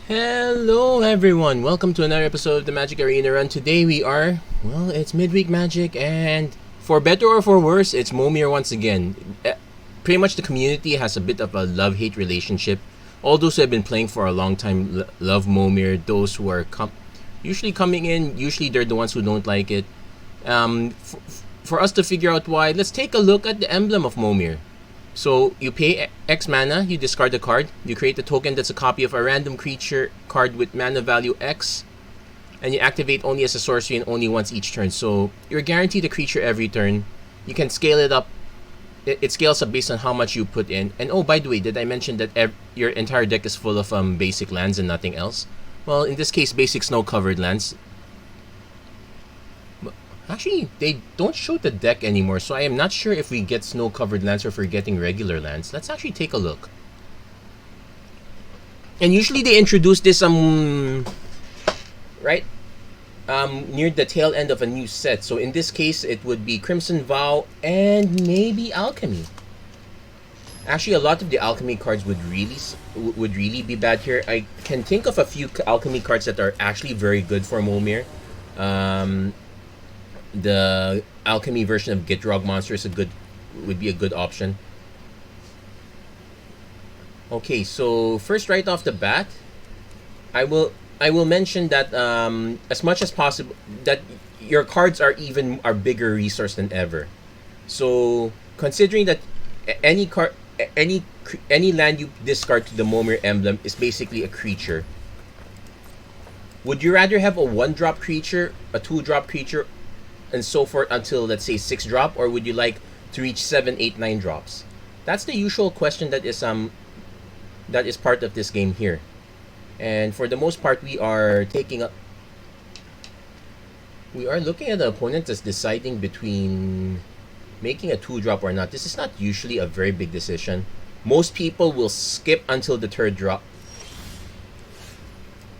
Hello everyone, welcome to another episode of the Magic Arena Run. Today it's midweek Magic, and for better or for worse, it's Momir once again. Pretty much the community has a bit of a love-hate relationship. All those who have been playing for a long time love Momir. Those who are usually coming in, usually they're the ones who don't like it. For us to figure out why, let's take a look at the emblem of Momir. So you pay X mana, you discard a card, you create a token that's a copy of a random creature card with mana value X, and you activate only as a sorcery and only once each turn. So you're guaranteed a creature every turn. You can scale it up. It scales up based on how much you put in. And oh, by the way, did I mention that your entire deck is full of basic lands and nothing else? Well, in this case, basic snow-covered lands. Actually, they don't show the deck anymore, so I am not sure if we get snow-covered lands or if we're getting regular lands. Let's actually take a look. And usually they introduce this right near the tail end of a new set. So in this case, it would be Crimson Vow and maybe Alchemy. Actually, a lot of the Alchemy cards would really be bad here. I can think of a few Alchemy cards that are actually very good for Momir. The Alchemy version of Gitrog Monster would be a good option. Okay, so first, right off the bat, I will mention that as much as possible that your cards are bigger resource than ever. So considering that any land you discard to the Momir emblem is basically a creature. Would you rather have a 1-drop creature, a 2-drop creature, and so forth until, let's say, 6-drop, or would you like to reach 7, 8, 9 drops? That's the usual question that is part of this game here. And for the most part, we are looking at the opponent as deciding between making a 2-drop or not. This is not usually a very big decision. Most people will skip until the third drop.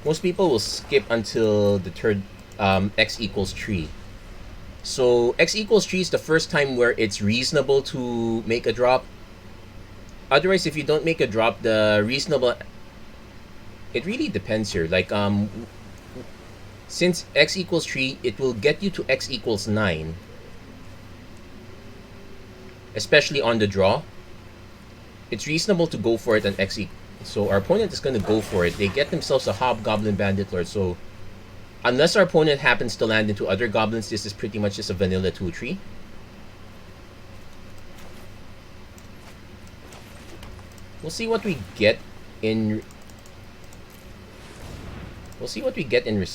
Most people will skip until the third X equals 3. So X equals 3 is the first time where it's reasonable to make a drop. Otherwise, if you don't make a drop, it really depends here. Like since X equals 3, it will get you to X equals 9, especially on the draw. It's reasonable to go for it on X equals. So our opponent is going to go for it. They get themselves a Hobgoblin Bandit Lord. So unless our opponent happens to land into other goblins, this is pretty much just a vanilla 2-3. We'll see what we get in. We'll see what we get in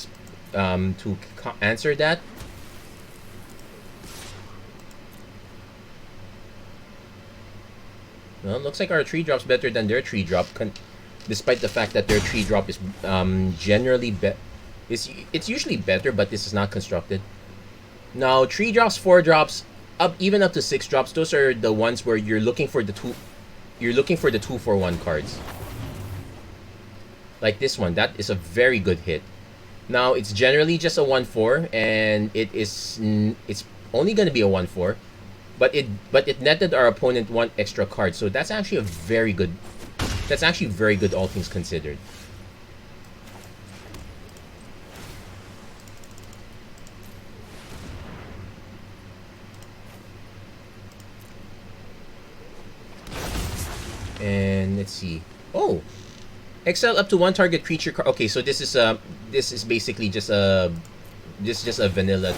to answer that. Well, it looks like our 3-drop's better than their 3-drop, despite the fact that their 3-drop is generally better. It's usually better, but this is not constructed. Now, 3-drops, 4-drops, even up to 6-drops, those are the ones where you're looking for the 2-for-1 cards. Like this one, that is a very good hit. Now, it's generally just a 1-4, and it's only going to be a 1-4, but it netted our opponent 1 extra card, so that's actually very good, all things considered. And let's see. Oh, exile up to 1 target creature card. Okay, so this is basically just a vanilla.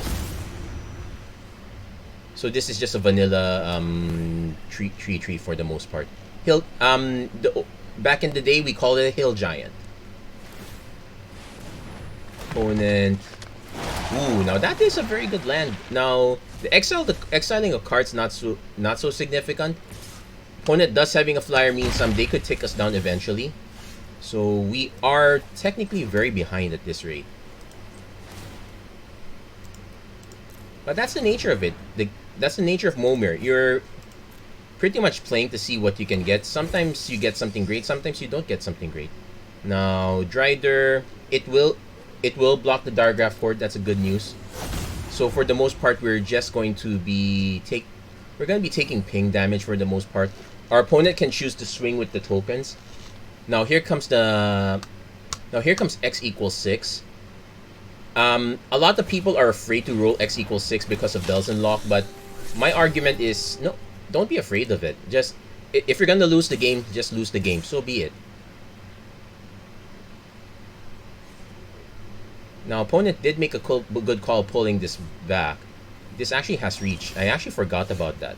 So this is just a vanilla tree for the most part. Back in the day, we called it a hill giant. Opponent. Ooh, now that is a very good land. Now the exiling of cards not so significant. Opponent does having a flyer means they could take us down eventually. So we are technically very behind at this rate. But that's the nature of it. That's the nature of Momir. You're pretty much playing to see what you can get. Sometimes you get something great, sometimes you don't get something great. Now, Drider, it will block the Dargraph Horde. That's a good news. So for the most part, we're just going to be taking ping damage for the most part. Our opponent can choose to swing with the tokens. Now here comes the Now here comes x equals 6. A lot of people are afraid to roll x equals 6 because of bells and lock, but my argument is, no, don't be afraid of it. Just, if you're gonna lose the game, just lose the game. So be it. Now, opponent did make a good call pulling this back. This actually has reach. I actually forgot about that.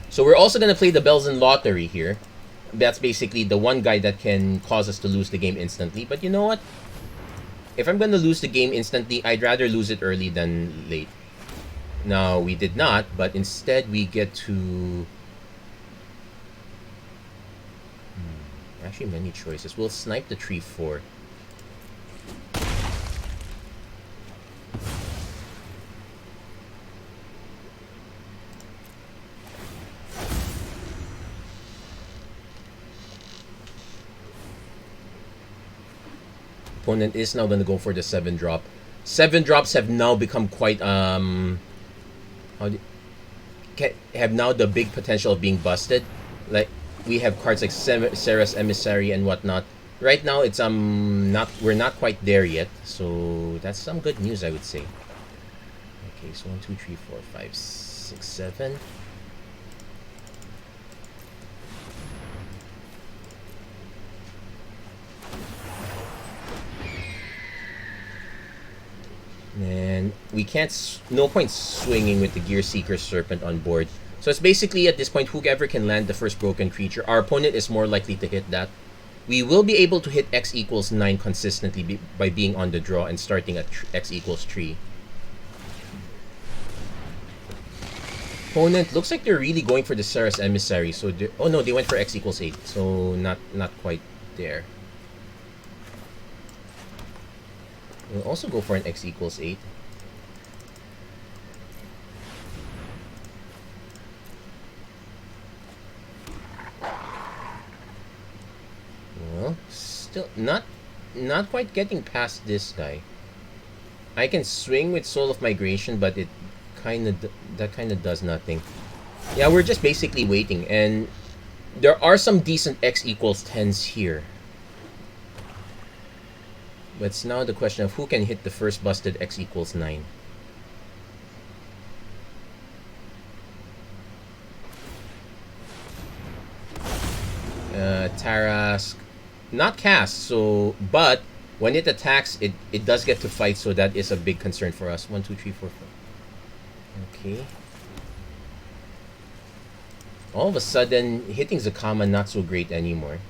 So we're also gonna play the bells and lottery here. That's basically the one guy that can cause us to lose the game instantly. But you know what? If I'm going to lose the game instantly, I'd rather lose it early than late. Now, we did not, but instead we get to... Actually, many choices. We'll snipe the tree 4. Opponent is now going to go for the 7-drop. 7-drops have now become quite have now the big potential of being busted. Like, we have cards like Sarah's Emissary and whatnot. Right now it's we're not quite there yet, so that's some good news, I would say. Okay, so 1, 2, 3, 4, 5, 6, 7. And we can't, no point swinging with the Gear Seeker Serpent on board. So it's basically at this point, whoever can land the first broken creature, our opponent is more likely to hit that. We will be able to hit x equals 9 consistently by being on the draw and starting at x equals 3. Opponent looks like they're really going for the Sarah's Emissary. So oh no, they went for x equals 8. So not quite there. We'll also go for an x equals 8. Well, still not quite getting past this guy. I can swing with Soul of Migration, but it kind of does nothing. Yeah, we're just basically waiting, and there are some decent x equals 10s here. But it's now the question of who can hit the first busted x equals 9. Tarask, not cast, so, but when it attacks, it does get to fight, so that is a big concern for us. 1, 2, 3, 4, 5. Okay. All of a sudden, hitting Zakama not so great anymore.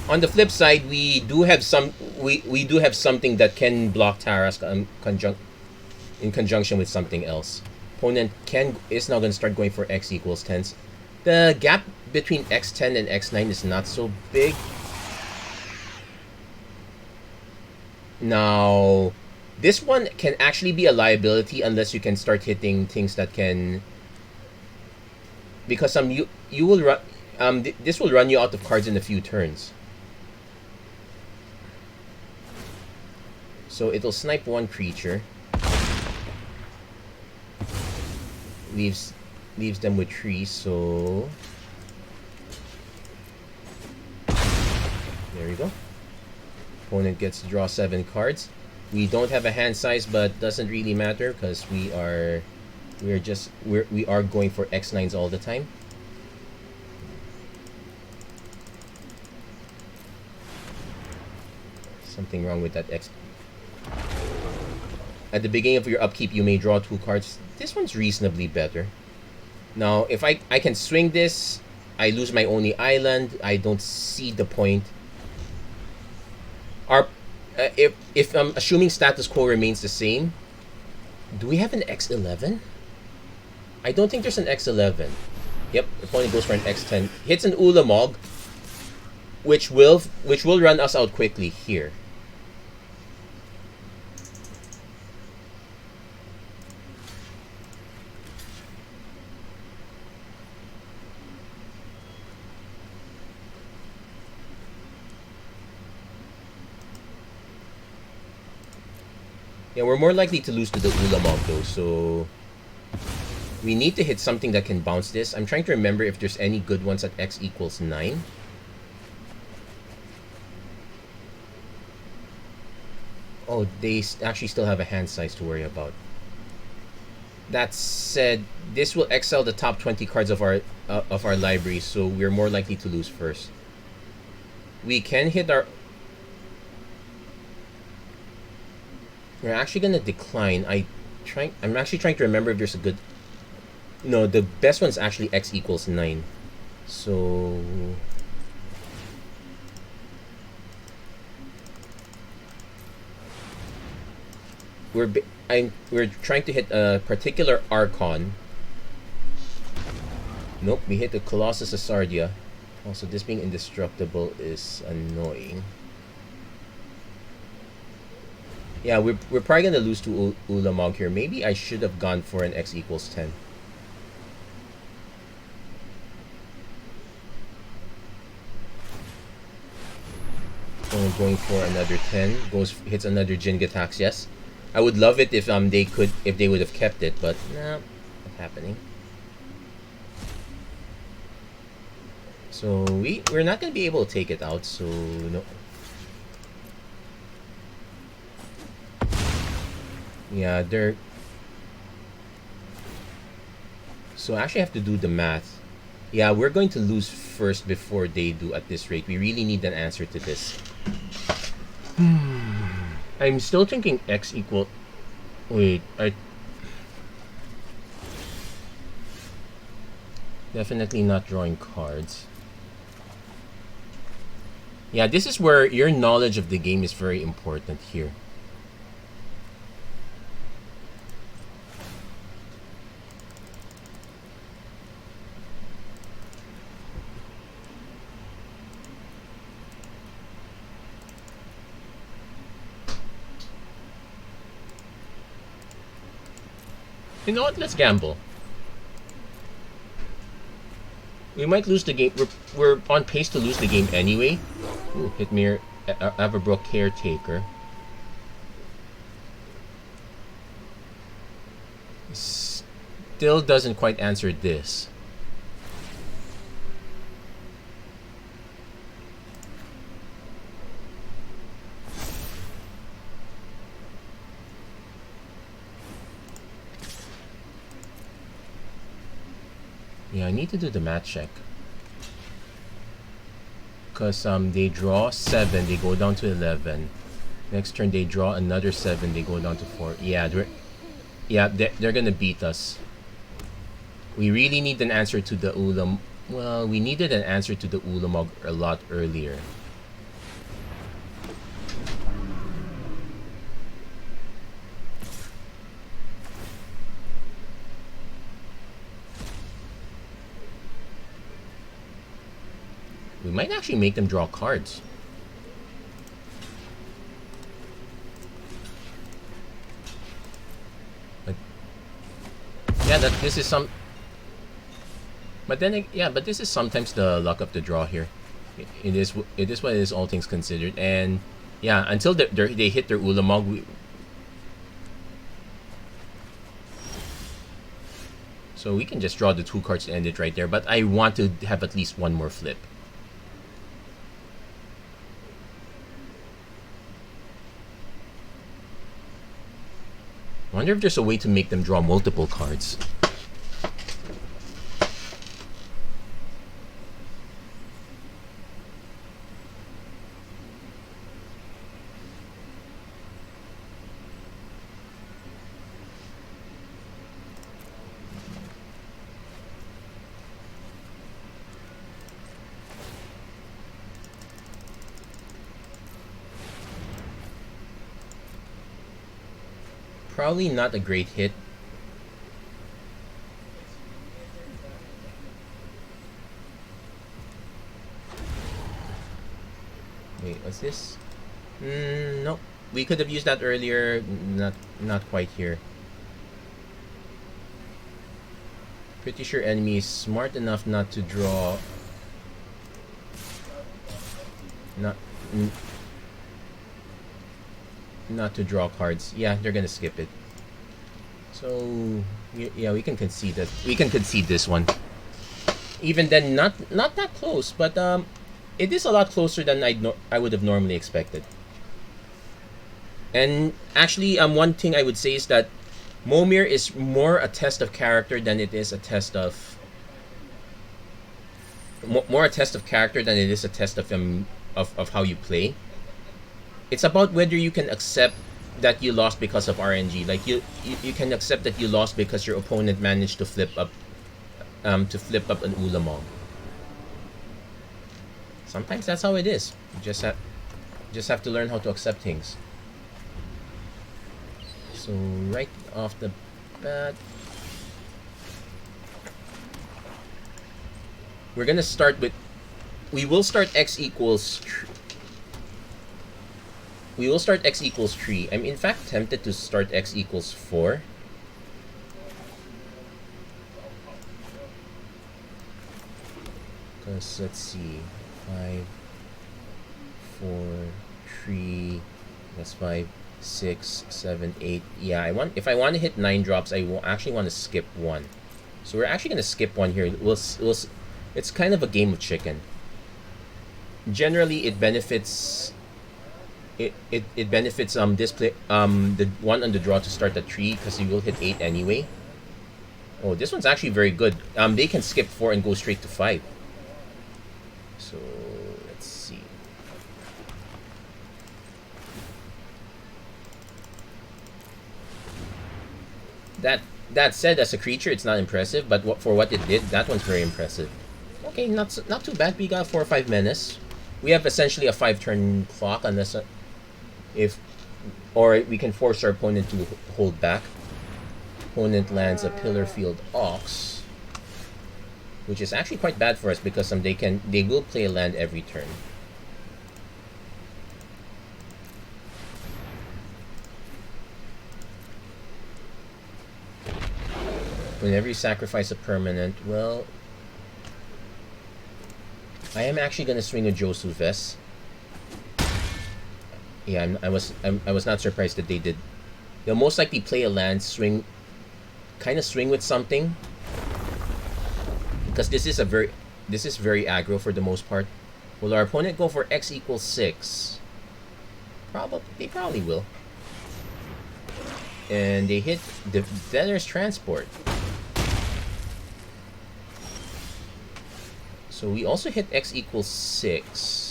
On the flip side, we do have something that can block Tarask in conjunction with something else. Opponent is now going to start going for x equals 10s. The gap between x10 and x9 is not so big. Now, this one can actually be a liability unless you can start hitting things that can, because you will run this will run you out of cards in a few turns. So it'll snipe one creature. Leaves them with 3, so there we go. Opponent gets to draw 7 cards. We don't have a hand size, but doesn't really matter because we are going for x9s all the time. Something wrong with that x. At the beginning of your upkeep, you may draw 2 cards. This one's reasonably better. Now, if I can swing this, I lose my only island. I don't see the point. If assuming status quo remains the same, do we have an X11? I don't think there's an X11. Yep, opponent goes for an X10. Hits an Ulamog, which will run us out quickly here. Yeah, we're more likely to lose to the Ulamog though, so we need to hit something that can bounce this. I'm trying to remember if there's any good ones at x equals 9. Oh, they actually still have a hand size to worry about. That said, this will excel the top 20 cards of our library, so we're more likely to lose first. We can hit our... We're actually gonna decline. I'm actually trying to remember if there's a good... No, the best one's actually x equals 9. So... We're trying to hit a particular Archon. Nope, we hit the Colossus Asardia. Also, this being indestructible is annoying. Yeah, we're probably gonna lose to Ulamog here. Maybe I should have gone for an x equals 10. So going for another 10. Hits another Jingatax, yes. I would love it if they would have kept it, but nah, not happening. So we're not gonna be able to take it out, so no. Yeah, so I actually have to do the math. Yeah, we're going to lose first before they do at this rate. We really need an answer to this. I'm still thinking x equal... Wait, definitely not drawing cards. Yeah, this is where your knowledge of the game is very important here. You know what? Let's gamble. We might lose the game. We're on pace to lose the game anyway. Ooh, Hitmir, Averbrook Caretaker. Still doesn't quite answer this. Yeah, I need to do the math check. Because they draw 7, they go down to 11. Next turn they draw another 7, they go down to 4. Yeah, they're gonna beat us. We really need an answer to the Ulam. Well, we needed an answer to the Ulamog a lot earlier. We might actually make them draw cards. But yeah, this is some. But then, yeah, but this is sometimes the luck of the draw here. It is what it is, all things considered. And yeah, until they hit their Ulamog, so we can just draw the 2 cards to end it right there. But I want to have at least one more flip. I wonder if there's a way to make them draw multiple cards. Probably not a great hit. Wait, what's this? Nope. We could have used that earlier. Not quite here. Pretty sure enemy is smart enough not to draw. not to draw cards. Yeah, they're gonna skip it. So yeah, we can concede that. We can concede this one. Even then, not that close, but it is a lot closer than I would have normally expected. And actually, one thing I would say is that Momir is more a test of character than it is a test of more a test of character than it is a test of how you play. It's about whether you can accept that you lost because of RNG. Like you can accept that you lost because your opponent managed to flip up an Ulamog. Sometimes that's how it is. You just have to learn how to accept things. So right off the bat, we're gonna start with. We will start x equals 3. I'm in fact tempted to start x equals 4. Because let's see, 5, 4, 3. That's 5, 6, 7, 8. Yeah, if I want to hit 9 drops, I will actually want to skip 1. So we're actually gonna skip 1 here. It's kind of a game of chicken. Generally, it benefits. It benefits this play the one on the draw to start at 3 because you will hit 8 anyway. Oh, this one's actually very good. They can skip 4 and go straight to 5. So let's see. That said, as a creature, it's not impressive, but for what it did, that one's very impressive. Okay, not too bad. We got 4 or 5 menace. We have essentially a 5-turn clock unless or we can force our opponent to hold back. Opponent lands a Pillarfield Ox, which is actually quite bad for us because they will play a land every turn. Whenever you sacrifice a permanent, well, I am actually gonna swing a Josu Vest. Yeah, I was not surprised that they did. They'll most likely play a land, swing with something, because this is very aggro for the most part. Will our opponent go for x equals 6? They probably will. And they hit the Vener's Transport. So we also hit x equals 6.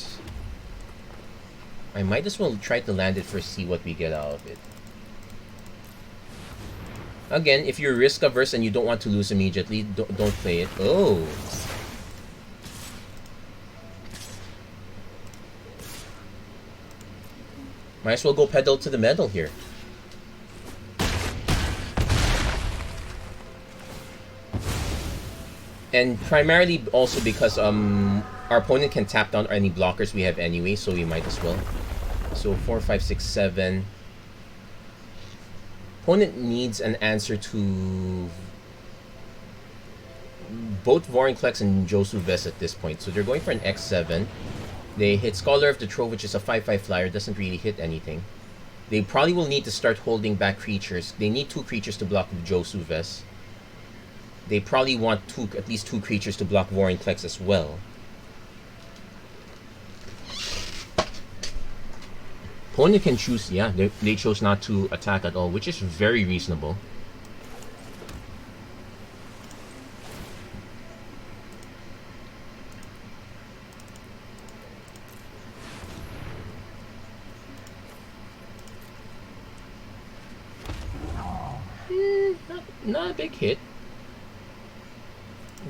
I might as well try to land it first, see what we get out of it. Again, if you're risk averse and you don't want to lose immediately, don't play it. Oh. Might as well go pedal to the metal here. And primarily also because our opponent can tap down any blockers we have anyway, so we might as well. So 4, 5, 6, 7. Opponent needs an answer to both Vorinclex and Josu Vest at this point. So they're going for an X7. They hit Scholar of the Trove, which is a 5/5 flyer, doesn't really hit anything. They probably will need to start holding back creatures. They need 2 creatures to block Josu Vest. They probably want at least 2 creatures to block Vorinclex as well. Opponent can choose, yeah, they chose not to attack at all, which is very reasonable. Not a big hit.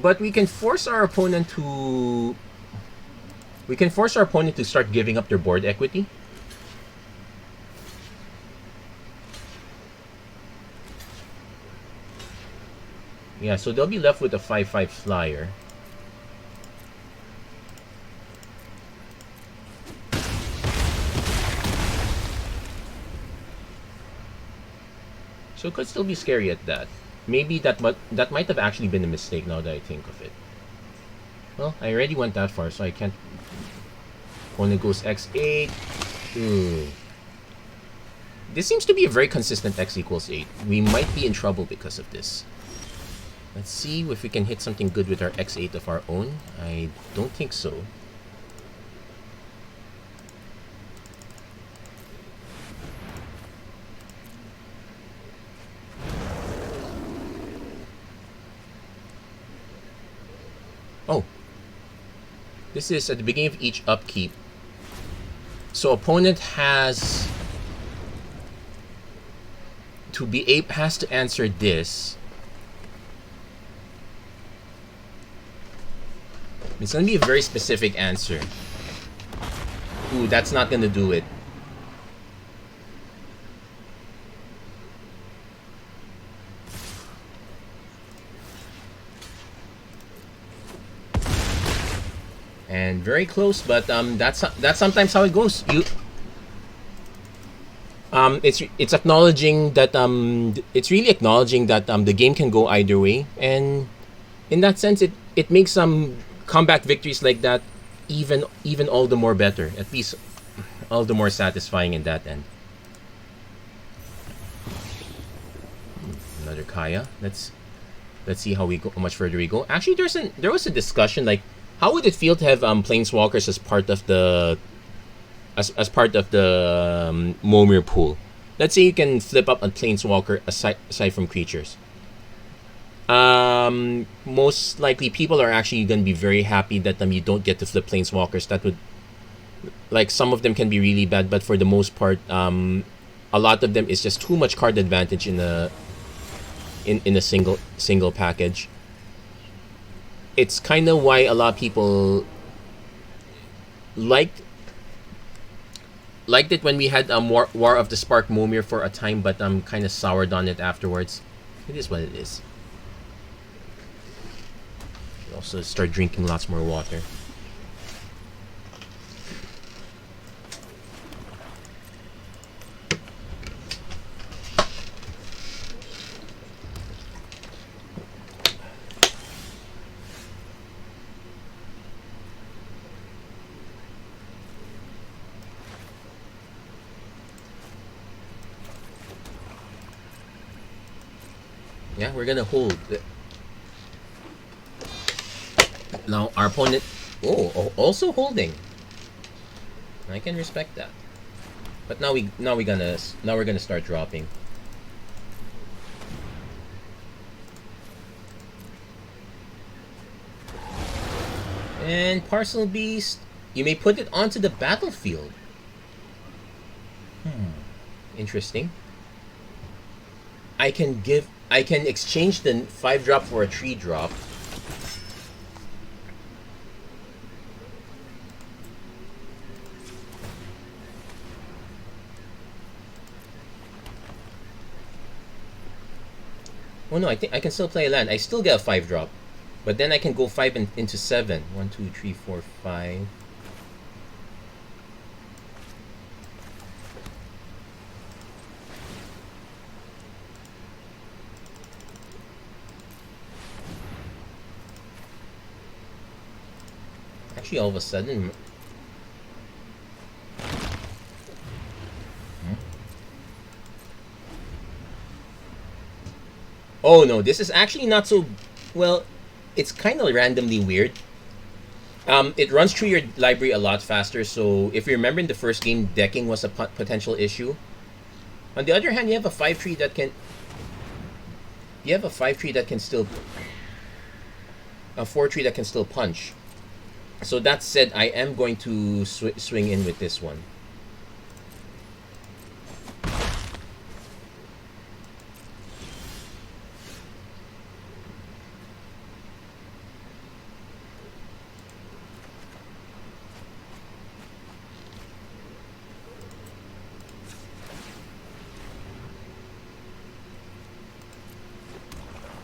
But we can force our opponent to start giving up their board equity. Yeah, so they'll be left with a 5/5 flyer. So it could still be scary at that. Maybe that might have actually been a mistake now that I think of it. Well, I already went that far, so I can't. Opponent goes x8. Ooh. This seems to be a very consistent X equals 8. We might be in trouble because of this. Let's see if we can hit something good with our X8 of our own. I don't think so. Oh. This is at the beginning of each upkeep. So opponent has to answer this. It's gonna be a very specific answer. Ooh, that's not gonna do it. And very close, but that's sometimes how it goes. It's acknowledging that it's really acknowledging that the game can go either way, and in that sense, it makes some comeback victories like that even all the more better. At least all the more satisfying in that end. Another Kaya. Let's see how much further we go. Actually, there was a discussion like, how would it feel to have planeswalkers as part of the Momir pool? Let's say you can flip up a planeswalker aside from creatures. Most likely people are actually going to be very happy that you don't get to flip planeswalkers. That would, like, some of them can be really bad, but for the most part, a lot of them is just too much card advantage in a single package. It's kind of why a lot of people liked it when we had War of the Spark Momir for a time, but kind of soured on it afterwards. It is what it is. Also start drinking lots more water. Yeah, we're gonna hold. Now our opponent, also holding. I can respect that. But now we're gonna start dropping. And Parcel Beast, you may put it onto the battlefield. Interesting. I can exchange the 5-drop for a 3-drop. Oh no, I think I can still play a land. I still get a 5-drop. But then I can go 5 into 7. 1, 2, 3, 4, 5. Actually, all of a sudden... Oh no, this is actually not so... Well, it's kind of randomly weird. It runs through your library a lot faster, so if you remember in the first game, decking was a potential issue. On the other hand, you have a 5-3 that can... You have a 5-3 that can still... A 4-3 that can still punch. So that said, I am going to swing in with this one.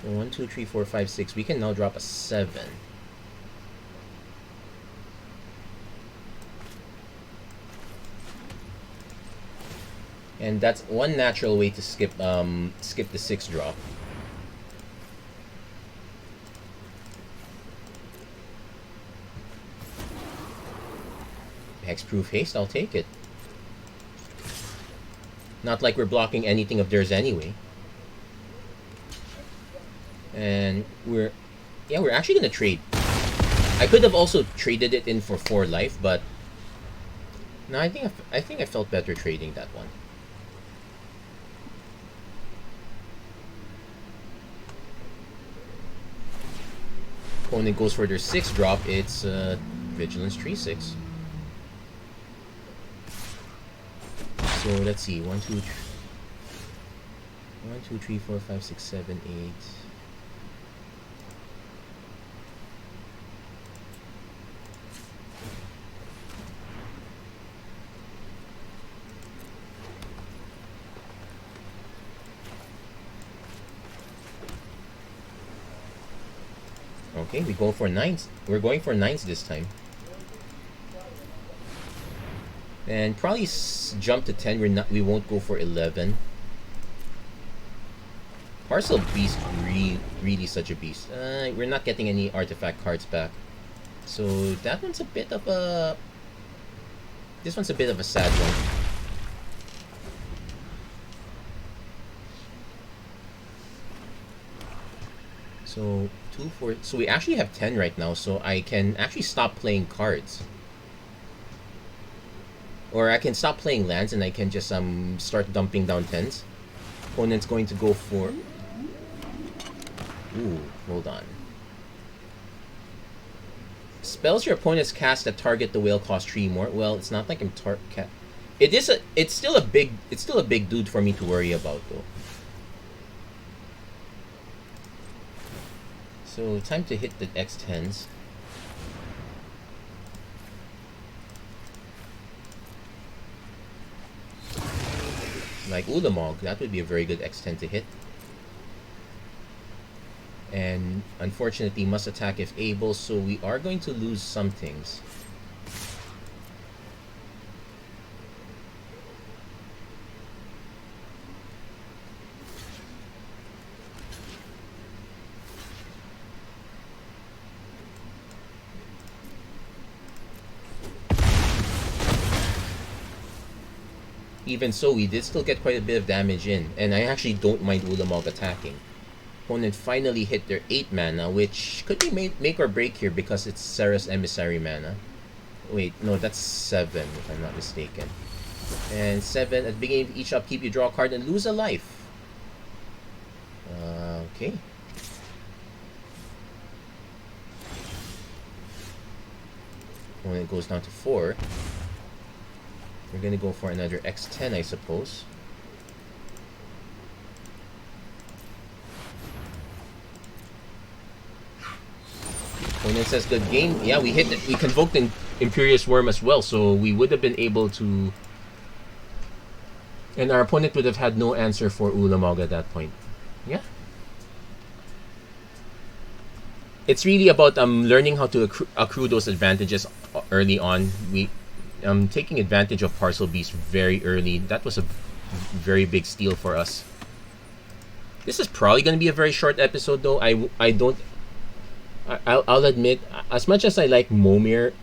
So 1, 2, 3, 4, 5, 6. We can now drop a 7. And that's one natural way to skip the 6-drop. Hexproof Haste, I'll take it. Not like we're blocking anything of theirs anyway. And we're actually gonna trade. I could have also traded it in for 4 life, but no, I think I felt better trading that one. Opponent goes for their 6 drop. It's Vigilance 3/6. So let's see, 1, 2, 3, 4, 5, 6, 7, 8. Okay, we go for 9s. We're going for 9s this time. And probably jump to 10. We won't go for 11. Parcel Beast, really such a beast. We're not getting any artifact cards back. So that one's a bit of a... This one's a bit of a sad one. So 2, 4... So we actually have 10 right now, so I can actually stop playing cards. Or I can stop playing lands and I can just start dumping down 10s. Opponent's going to go for... Ooh, hold on. Spells your opponents cast that target the whale cost 3 more. Well, it's not like I'm it's still a big dude for me to worry about though. So time to hit the X10s. Like Ulamog, that would be a very good X10 to hit. And unfortunately must attack if able, so we are going to lose some things. Even so, we did still get quite a bit of damage in, and I actually don't mind Ulamog attacking. Opponent finally hit their 8 mana, which could be make or break here because it's Serra's Emissary mana. Wait, no, that's 7 if I'm not mistaken. And 7, at the beginning of each upkeep you draw a card and lose a life. Okay. Opponent goes down to 4. We're gonna go for another X10, I suppose. Opponent says good game. Yeah, we hit it. We convoked an Imperious Worm as well, so we would have been able to... And our opponent would have had no answer for Ulamog at that point. Yeah. It's really about learning how to accrue those advantages early on. Taking advantage of Parcel Beast very early. That was a very big steal for us. This is probably going to be a very short episode though. I'll admit, as much as I like Momir,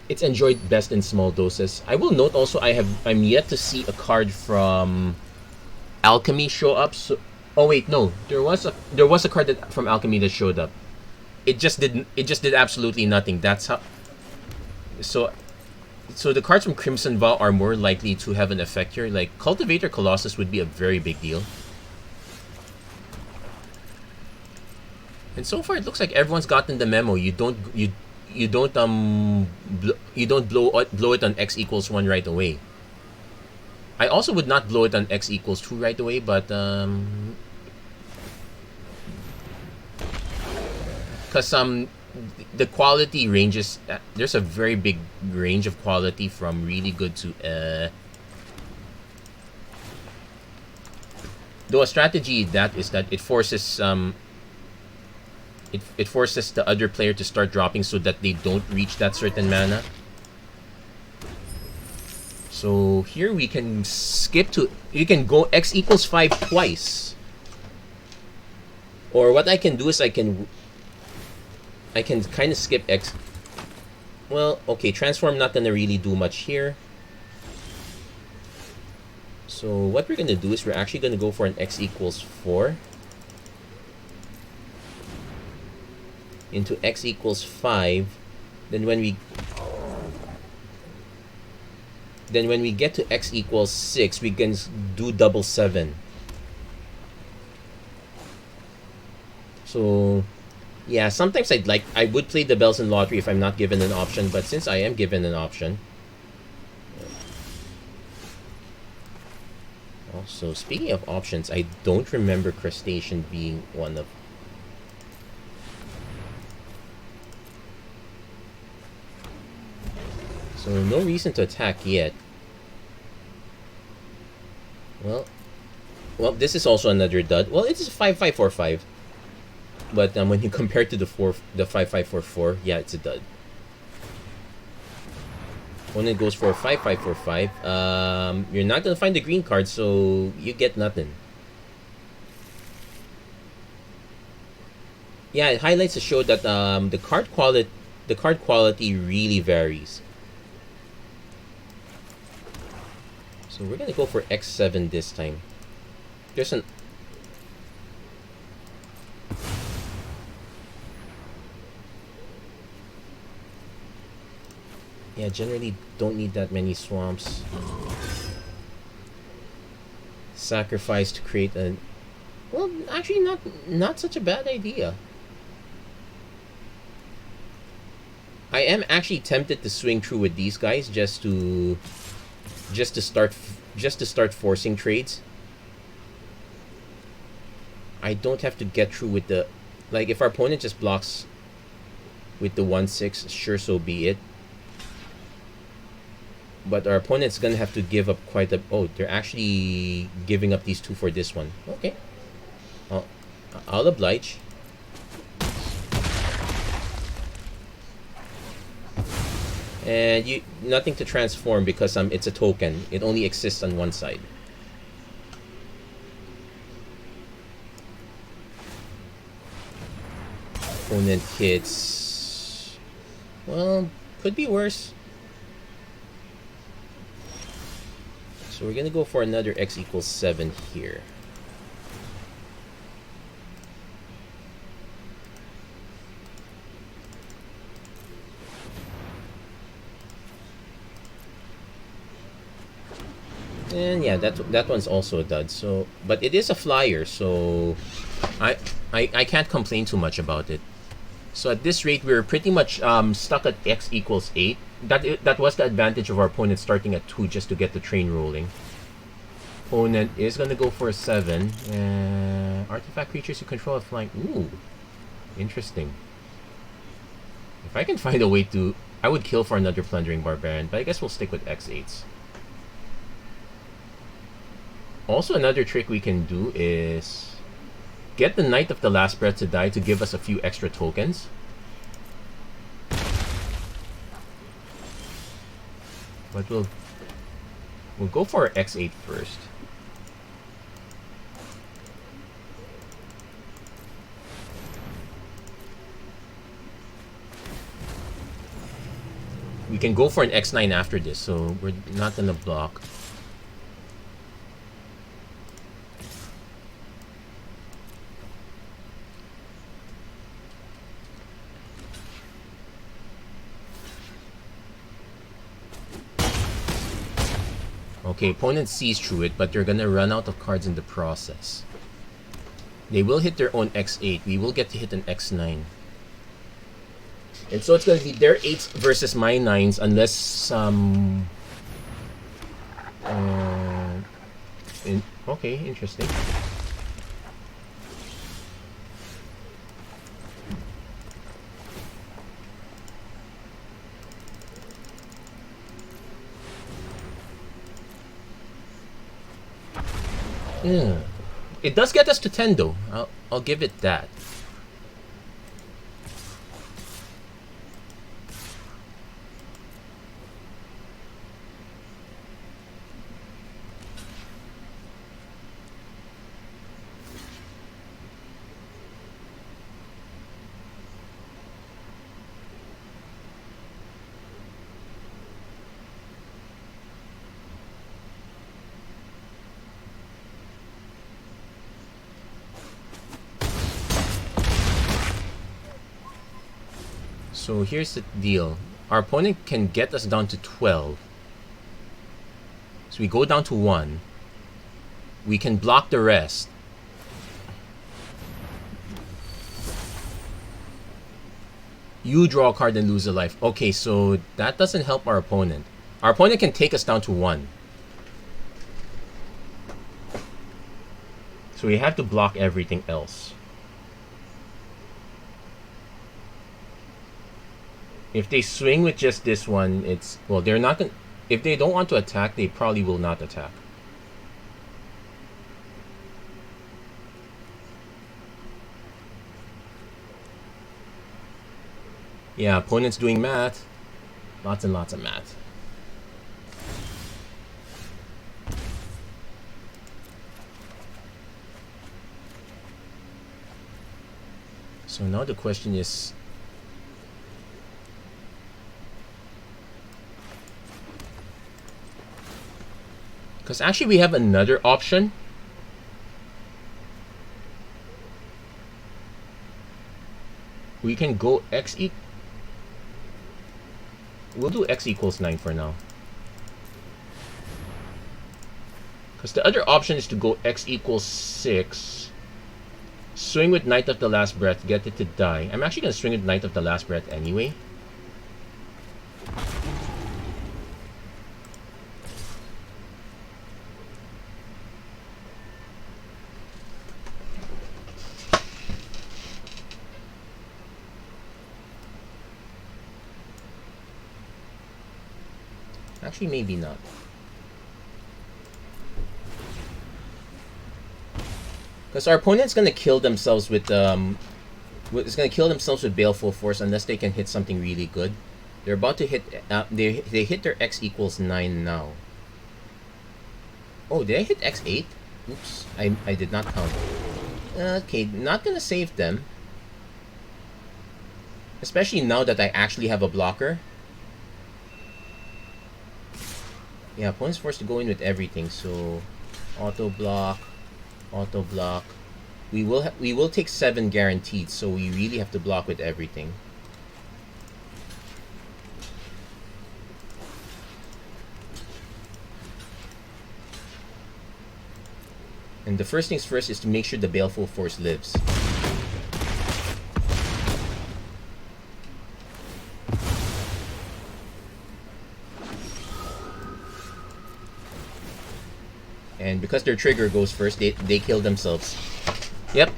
it's enjoyed best in small doses. I will note also I'm yet to see a card from Alchemy show up. So, oh wait, no, there was a card from Alchemy that showed up. It just did absolutely nothing. That's how. So the cards from Crimson Vow are more likely to have an effect here. Like Cultivator Colossus would be a very big deal. And so far, it looks like everyone's gotten the memo. You don't blow it on X equals 1 right away. I also would not blow it on X equals 2 right away, but because the quality ranges. There's a very big range of quality from really good to though a strategy is that it forces it forces the other player to start dropping so that they don't reach that certain mana. So here we can skip to... You can go X equals 5 twice. Or what I can do is I can kind of skip X. Well, okay, transform not gonna really do much here. So what we're gonna do is we're actually gonna go for an x equals 4 into x equals 5. Then when we get to x equals 6, we can do double 7. So yeah, sometimes I would play the bells and lottery if I'm not given an option, but since I am given an option. Also, speaking of options, I don't remember crustacean being one of. So no reason to attack yet. Well, this is also another dud. Well, it's 5-5-4-5. But when you compare it to the 5-5-4-4, yeah, it's a dud. When it goes for 5-5-4-5, you're not gonna find the green card, so you get nothing. Yeah, it highlights to show that the card quality really varies. So we're gonna go for x7 this time. There's an yeah, generally don't need that many swamps. Sacrifice to create a well, actually not such a bad idea. I am actually tempted to swing through with these guys just to start forcing trades. I don't have to get through with the like if our opponent just blocks with the 1-6, sure, so be it. But our opponent's gonna have to give up quite a. Oh, they're actually giving up these 2 for this one. Okay, I'll oblige. And you nothing to transform because it's a token. It only exists on one side. Opponent hits. Well, could be worse. So we're gonna go for another x equals 7 here. And yeah, that one's also a dud. So, but it is a flyer, so I can't complain too much about it. So at this rate, we're pretty much stuck at x equals 8. That was the advantage of our opponent starting at 2 just to get the train rolling. Opponent is gonna go for a 7. Artifact creatures you control are flying. Ooh, interesting. If I can find a way to, I would kill for another plundering barbarian, but I guess we'll stick with x8s. Also, another trick we can do is get the Knight of the Last Breath to die to give us a few extra tokens. But we'll go for our x8 first. We can go for an x9 after this, so we're not gonna block. Okay, opponent sees through it, but they're gonna run out of cards in the process. They will hit their own x8. We will get to hit an x9. And so it's gonna be their 8s versus my 9s, unless some... okay, interesting. Yeah. It does get us to 10 though. I'll give it that. So here's the deal. Our opponent can get us down to 12. So we go down to 1. We can block the rest. You draw a card and lose a life. Okay, so that doesn't help our opponent. Our opponent can take us down to 1. So we have to block everything else. If they swing with just this one, it's... Well, they're not gonna... If they don't want to attack, they probably will not attack. Yeah, opponent's doing math. Lots and lots of math. So now the question is... Because actually we have another option. We can go x equals... We'll do x equals 9 for now. Because the other option is to go x equals 6. Swing with Knight of the Last Breath, get it to die. I'm actually going to swing with Knight of the Last Breath anyway. Actually, maybe not. Because our opponent's gonna kill themselves with it's gonna kill themselves with Baleful Force unless they can hit something really good. They're about to hit. They hit their x equals 9 now. Oh, did I hit x8? Oops, I did not count. Okay, not gonna save them. Especially now that I actually have a blocker. Yeah, opponent's forced to go in with everything, so auto block, auto block. We will take 7 guaranteed, so we really have to block with everything. And the first things first is to make sure the Baleful Force lives. And because their trigger goes first, they kill themselves. Yep,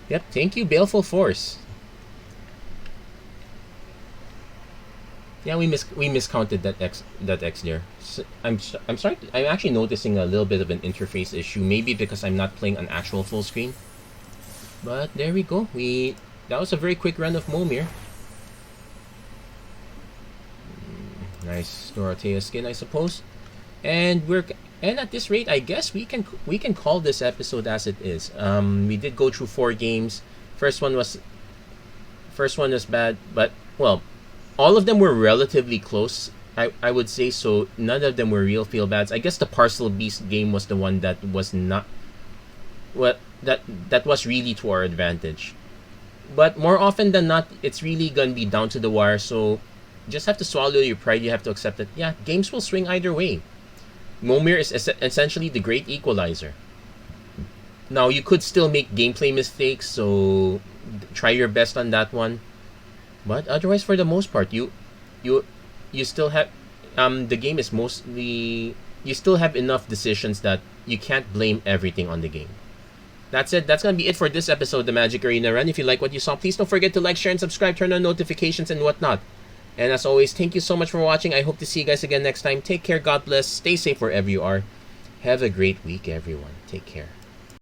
Yep, thank you, Baleful Force. Yeah, we miscounted that X there. So I'm sorry. I'm actually noticing a little bit of an interface issue. Maybe because I'm not playing on actual full screen. But there we go. That was a very quick run of Momir. Nice Dorothea skin, I suppose. And at this rate, I guess we can call this episode as it is. We did go through 4 games. First one was bad, but well, all of them were relatively close. I would say so. None of them were real feel bads. I guess the Parcel Beast game was the one that was not that was really to our advantage. But more often than not, it's really gonna be down to the wire. So just have to swallow your pride. You have to accept that. Yeah, games will swing either way. Momir is essentially the great equalizer. Now, you could still make gameplay mistakes, so try your best on that one. But otherwise, for the most part, you still have the game is mostly, you still have enough decisions that you can't blame everything on the game. That's it. That's gonna be it for this episode of the Magic Arena Run. If you like what you saw, please don't forget to like, share, and subscribe. Turn on notifications and whatnot. And as always, thank you so much for watching. I hope to see you guys again next time. Take care. God bless. Stay safe wherever you are. Have a great week, everyone. Take care.